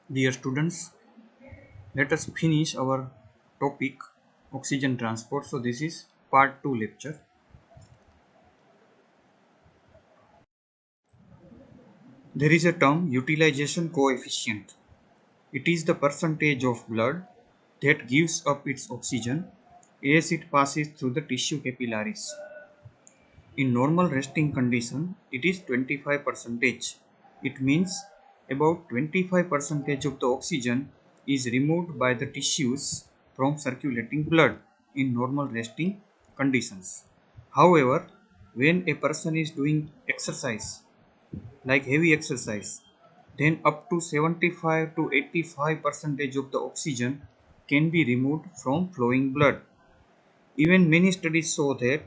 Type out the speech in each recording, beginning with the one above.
Dear students, let us finish our topic oxygen transport. So this is part 2 lecture. There is a term utilization coefficient. It is the percentage of blood that gives up its oxygen as it passes through the tissue capillaries. In normal resting condition, it is 25%. It means about 25% of the oxygen is removed by the tissues from circulating blood in normal resting conditions. However, when a person is doing exercise, like heavy exercise, then up to 75 to 85% of the oxygen can be removed from flowing blood. Even many studies show that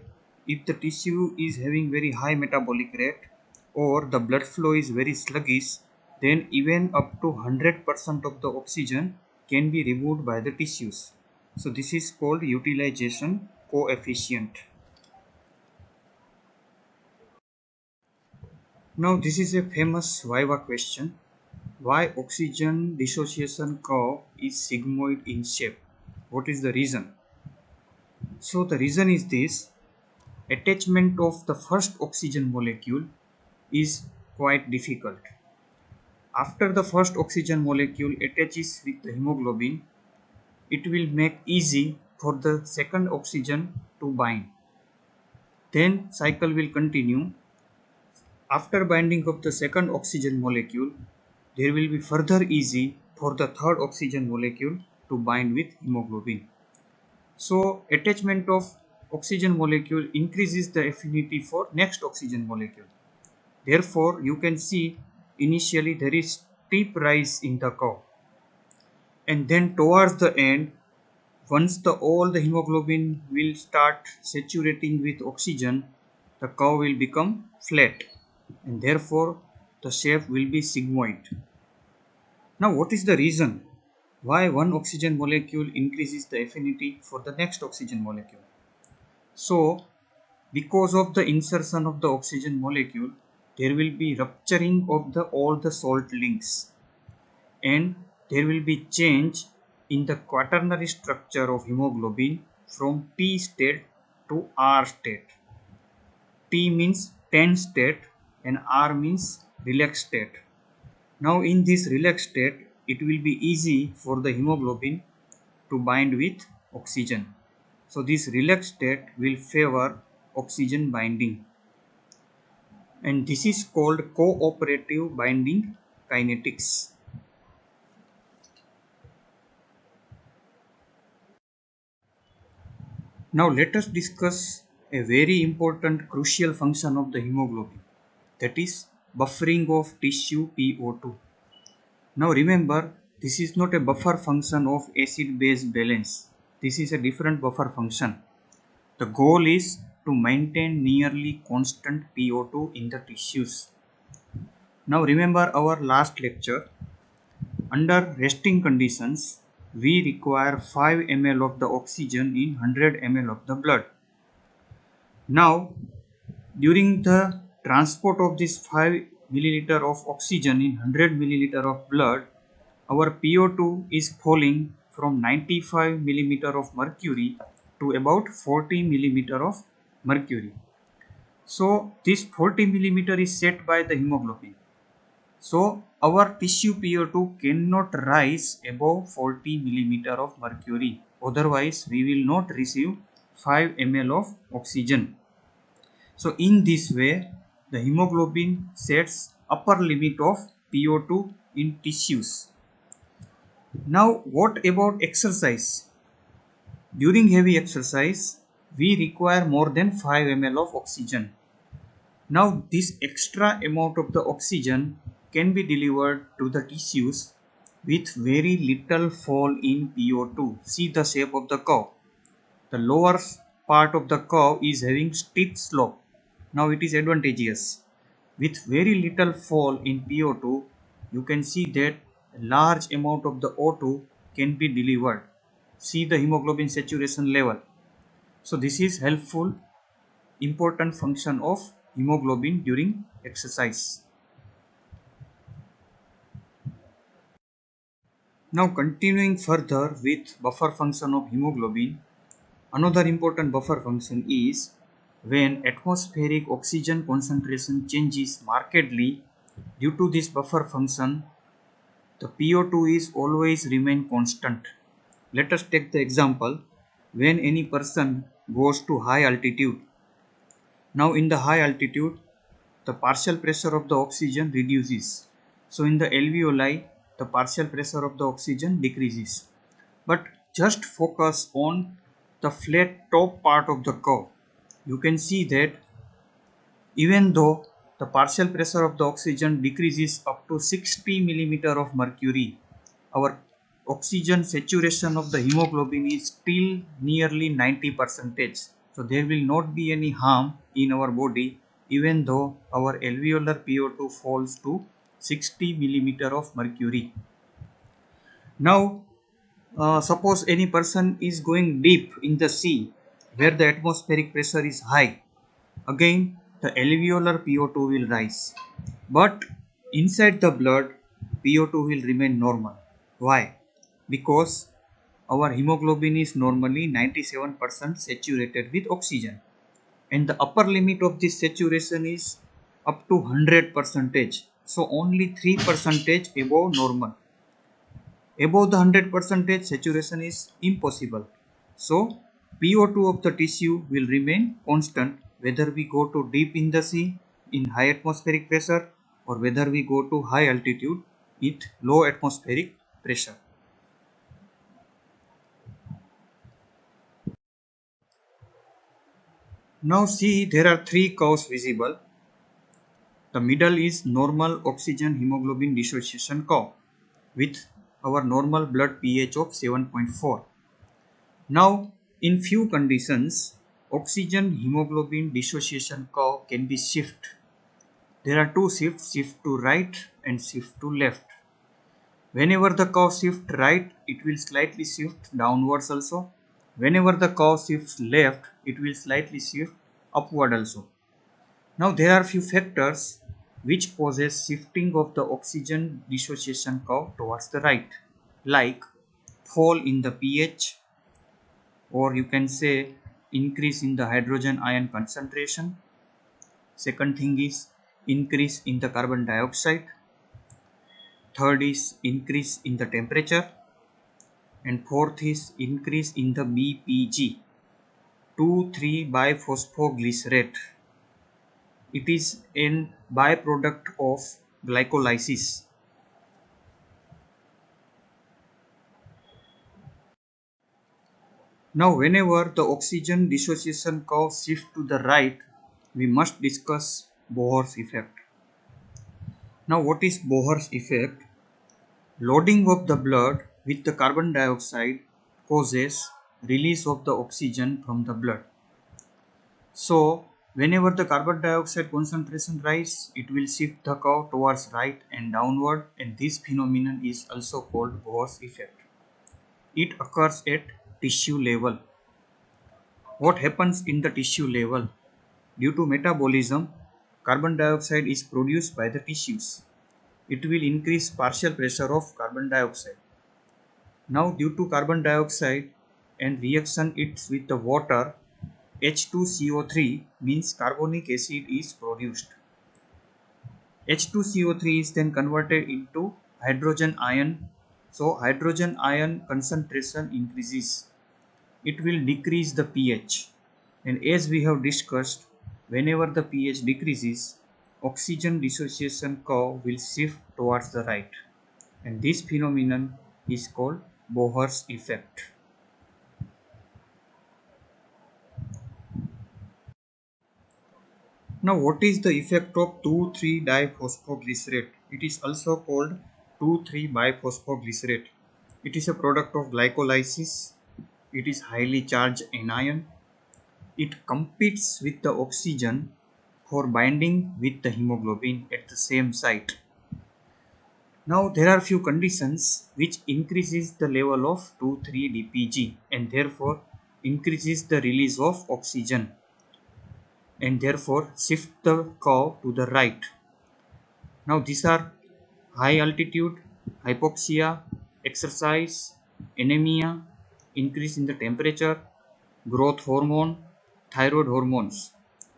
if the tissue is having very high metabolic rate or the blood flow is very sluggish, then even up to 100% of the oxygen can be removed by the tissues. So this is called utilization coefficient. Now this is a famous Viva question. Why oxygen dissociation curve is sigmoid in shape? What is the reason? So the reason is this: attachment of the first oxygen molecule is quite difficult. After the first oxygen molecule attaches with the hemoglobin, it will make easy for the second oxygen to bind. Then cycle will continue. After binding of the second oxygen molecule, there will be further easy for the third oxygen molecule to bind with hemoglobin. So attachment of oxygen molecule increases the affinity for next oxygen molecule. Therefore, you can see initially there is steep rise in the curve, and then towards the end, once all the hemoglobin will start saturating with oxygen, the curve will become flat, and therefore the shape will be sigmoid. Now, what is the reason why one oxygen molecule increases the affinity for the next oxygen molecule? So, because of the insertion of the oxygen molecule, there will be rupturing of all the salt links, and there will be change in the quaternary structure of hemoglobin from T state to R state. T means tense state and R means relaxed state. Now in this relaxed state, it will be easy for the hemoglobin to bind with oxygen. So this relaxed state will favor oxygen binding, and this is called cooperative binding kinetics. Now let us discuss a very important crucial function of the hemoglobin, that is buffering of tissue PO2. Now remember, this is not a buffer function of acid base balance. This is a different buffer function. The goal is to maintain nearly constant PO2 in the tissues. Now remember our last lecture. Under resting conditions, we require 5 ml of the oxygen in 100 ml of the blood. Now, during the transport of this 5 milliliter of oxygen in 100 milliliter of blood, our PO2 is falling from 95 millimeter of mercury to about 40 millimeter of mercury. So this 40 millimeter is set by the hemoglobin. So our tissue PO2 cannot rise above 40 millimeter of mercury. Otherwise, we will not receive 5 ml of oxygen. So in this way, the hemoglobin sets upper limit of PO2 in tissues. Now, what about exercise? During heavy exercise, we require more than 5 ml of oxygen. Now, this extra amount of the oxygen can be delivered to the tissues with very little fall in PO2. See the shape of the curve. The lower part of the curve is having steep slope. Now it is advantageous. With very little fall in PO2, you can see that a large amount of the O2 can be delivered. See the hemoglobin saturation level. So this is helpful, important function of hemoglobin during exercise. Now continuing further with buffer function of hemoglobin, another important buffer function is when atmospheric oxygen concentration changes markedly. Due to this buffer function, the PO2 is always remain constant. Let us take the example when any person goes to high altitude. Now in the high altitude, the partial pressure of the oxygen reduces. So in the alveoli, the partial pressure of the oxygen decreases. But just focus on the flat top part of the curve. You can see that even though the partial pressure of the oxygen decreases up to 60 millimeter of mercury, our oxygen saturation of the hemoglobin is still nearly 90 percentage. So there will not be any harm in our body even though our alveolar PO2 falls to 60 millimeter of mercury. Now suppose any person is going deep in the sea where the atmospheric pressure is high. Again, the alveolar PO2 will rise. But inside the blood, PO2 will remain normal. Why? Because our hemoglobin is normally 97% saturated with oxygen. And the upper limit of this saturation is up to 100 percentage. So only 3 percentage above normal. Above the 100 percentage saturation is impossible. So PO2 of the tissue will remain constant whether we go to deep in the sea in high atmospheric pressure or whether we go to high altitude with low atmospheric pressure. Now see, there are three curves visible. The middle is normal oxygen hemoglobin dissociation curve with our normal blood pH of 7.4. Now, in few conditions, oxygen hemoglobin dissociation curve can be shifted. There are two shifts, shift to right and shift to left. Whenever the curve shifts right, it will slightly shift downwards also. Whenever the curve shifts left, it will slightly shift upward also. Now there are few factors which causes shifting of the oxygen dissociation curve towards the right, like fall in the pH, or you can say increase in the hydrogen ion concentration. Second thing is increase in the carbon dioxide. Third is increase in the temperature. And fourth is increase in the BPG, 2,3 biphosphoglycerate. It is a byproduct of glycolysis. Now whenever the oxygen dissociation curve shifts to the right, we must discuss Bohr's effect. Now what is Bohr's effect? Loading of the blood with the carbon dioxide causes release of the oxygen from the blood. So whenever the carbon dioxide concentration rises, it will shift the curve towards right and downward, and this phenomenon is also called Bohr's effect. It occurs at tissue level. What happens in the tissue level? Due to metabolism, carbon dioxide is produced by the tissues. It will increase partial pressure of carbon dioxide. Now due to carbon dioxide and reaction it with the water, H2CO3 means carbonic acid is produced. H2CO3 is then converted into hydrogen ion. So hydrogen ion concentration increases. It will decrease the pH. And as we have discussed, whenever the pH decreases, oxygen dissociation curve will shift towards the right. And this phenomenon is called Bohr's effect. Now what is the effect of 2,3-diphosphoglycerate? It is also called 2,3-biphosphoglycerate. It is a product of glycolysis. It is highly charged anion. It competes with the oxygen for binding with the hemoglobin at the same site. Now there are few conditions which increases the level of 2,3-DPG and therefore increases the release of oxygen and therefore shift the curve to the right. Now these are high altitude, hypoxia, exercise, anemia, increase in the temperature, growth hormone, thyroid hormones.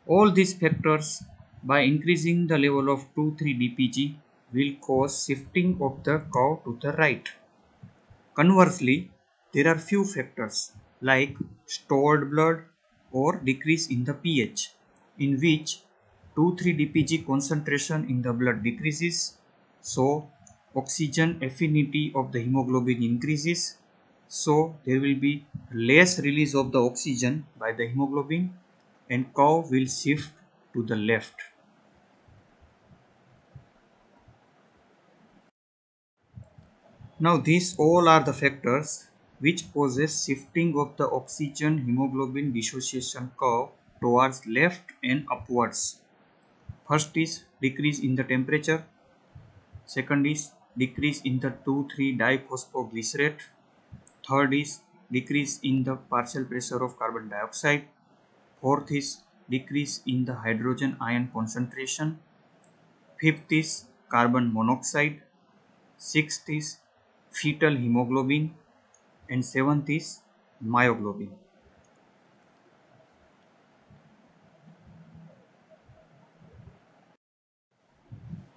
All these factors, by increasing the level of 2,3-DPG, will cause shifting of the curve to the right. Conversely, there are few factors like stored blood or decrease in the pH, in which 2,3-DPG concentration in the blood decreases, so oxygen affinity of the hemoglobin increases, so there will be less release of the oxygen by the hemoglobin and curve will shift to the left. Now these all are the factors which causes shifting of the oxygen hemoglobin dissociation curve towards left and upwards. First is decrease in the temperature, second is decrease in the 2,3-diphosphoglycerate, third is decrease in the partial pressure of carbon dioxide, fourth is decrease in the hydrogen ion concentration, fifth is carbon monoxide, sixth is fetal hemoglobin, and seventh is myoglobin.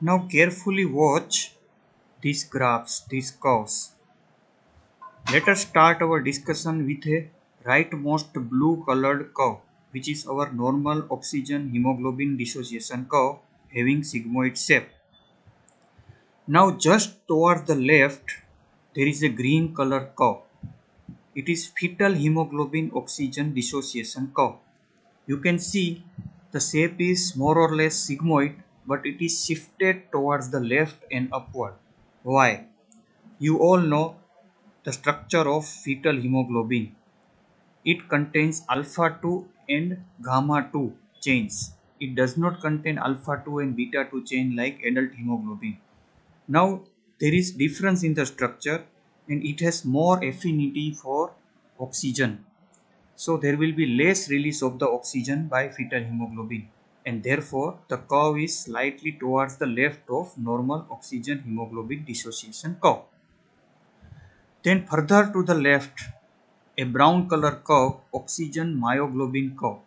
Now carefully watch these graphs, these curves. Let us start our discussion with a rightmost blue colored curve, which is our normal oxygen hemoglobin dissociation curve having sigmoid shape. Now just towards the left there is a green color curve. It is fetal hemoglobin oxygen dissociation curve. You can see the shape is more or less sigmoid, but it is shifted towards the left and upward. Why? You all know the structure of fetal hemoglobin. It contains alpha 2 and gamma 2 chains. It does not contain alpha 2 and beta 2 chain like adult hemoglobin. Now there is difference in the structure and it has more affinity for oxygen. So there will be less release of the oxygen by fetal hemoglobin and therefore the curve is slightly towards the left of normal oxygen hemoglobin dissociation curve. Then further to the left, a brown color curve, oxygen myoglobin curve.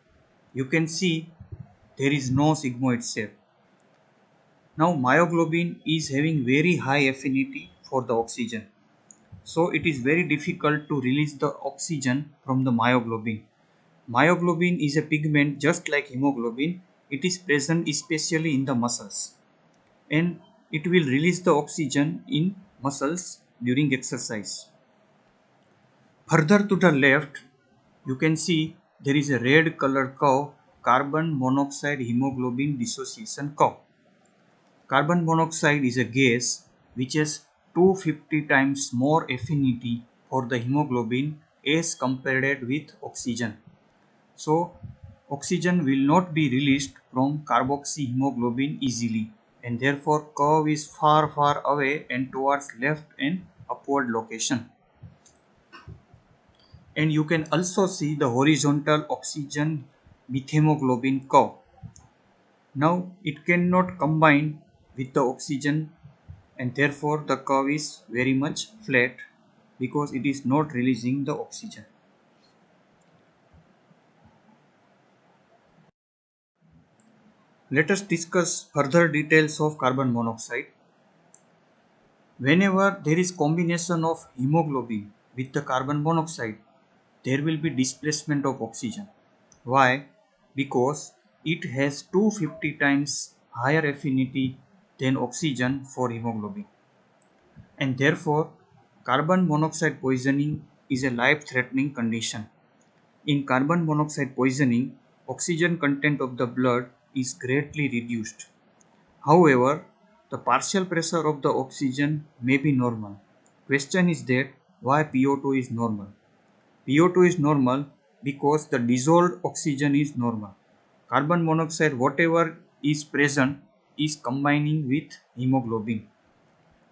You can see there is no sigmoid shape. Now myoglobin is having very high affinity for the oxygen. So it is very difficult to release the oxygen from the myoglobin. Myoglobin is a pigment just like hemoglobin. It is present especially in the muscles and it will release the oxygen in muscles during exercise. Further to the left, you can see there is a red color curve, carbon monoxide hemoglobin dissociation curve. Carbon monoxide is a gas which has 250 times more affinity for the hemoglobin as compared with oxygen. So, oxygen will not be released from carboxyhemoglobin easily and therefore curve is far away and towards left and upward location. And you can also see the horizontal oxygen methemoglobin curve. Now it cannot combine with the oxygen and therefore the curve is very much flat because it is not releasing the oxygen. Let us discuss further details of carbon monoxide. Whenever there is combination of hemoglobin with the carbon monoxide, there will be displacement of oxygen. Why? Because it has 250 times higher affinity than oxygen for hemoglobin. And therefore, carbon monoxide poisoning is a life-threatening condition. In carbon monoxide poisoning, oxygen content of the blood is greatly reduced. However, the partial pressure of the oxygen may be normal. Question is that why PO2 is normal? PO2 is normal because the dissolved oxygen is normal. Carbon monoxide, whatever is present, is combining with hemoglobin.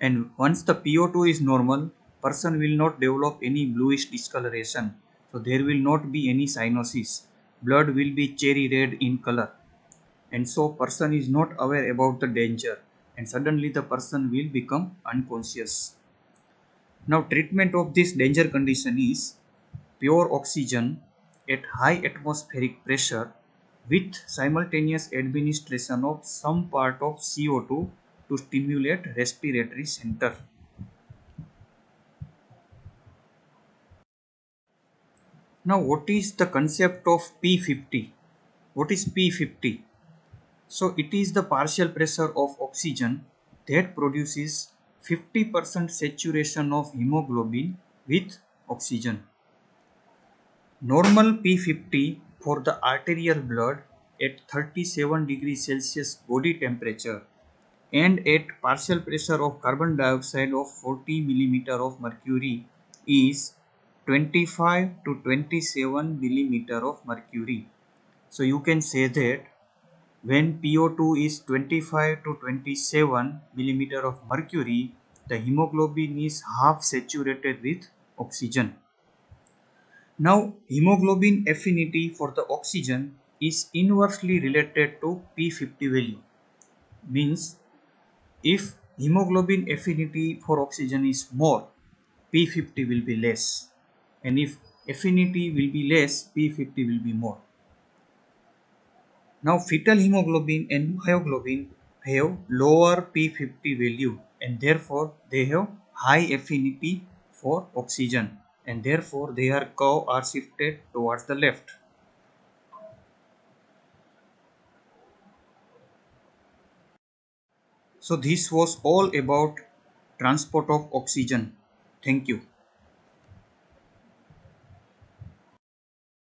And once the PO2 is normal, person will not develop any bluish discoloration. So there will not be any cyanosis. Blood will be cherry red in color. And so person is not aware about the danger and suddenly the person will become unconscious. Now treatment of this danger condition is pure oxygen at high atmospheric pressure with simultaneous administration of some part of CO2 to stimulate respiratory center. Now what is the concept of P50? What is P50? So it is the partial pressure of oxygen that produces 50% saturation of hemoglobin with oxygen. Normal P50 for the arterial blood at 37 degrees Celsius body temperature and at partial pressure of carbon dioxide of 40 millimeter of mercury is 25 to 27 millimeter of mercury. So you can say that when PO2 is 25 to 27 millimeter of mercury, the hemoglobin is half saturated with oxygen. Now, hemoglobin affinity for the oxygen is inversely related to P50 value. Means, if hemoglobin affinity for oxygen is more, P50 will be less. And if affinity will be less, P50 will be more. Now, fetal hemoglobin and myoglobin have lower P50 value and therefore they have high affinity for oxygen and therefore their curve are shifted towards the left. So this was all about transport of oxygen. Thank you.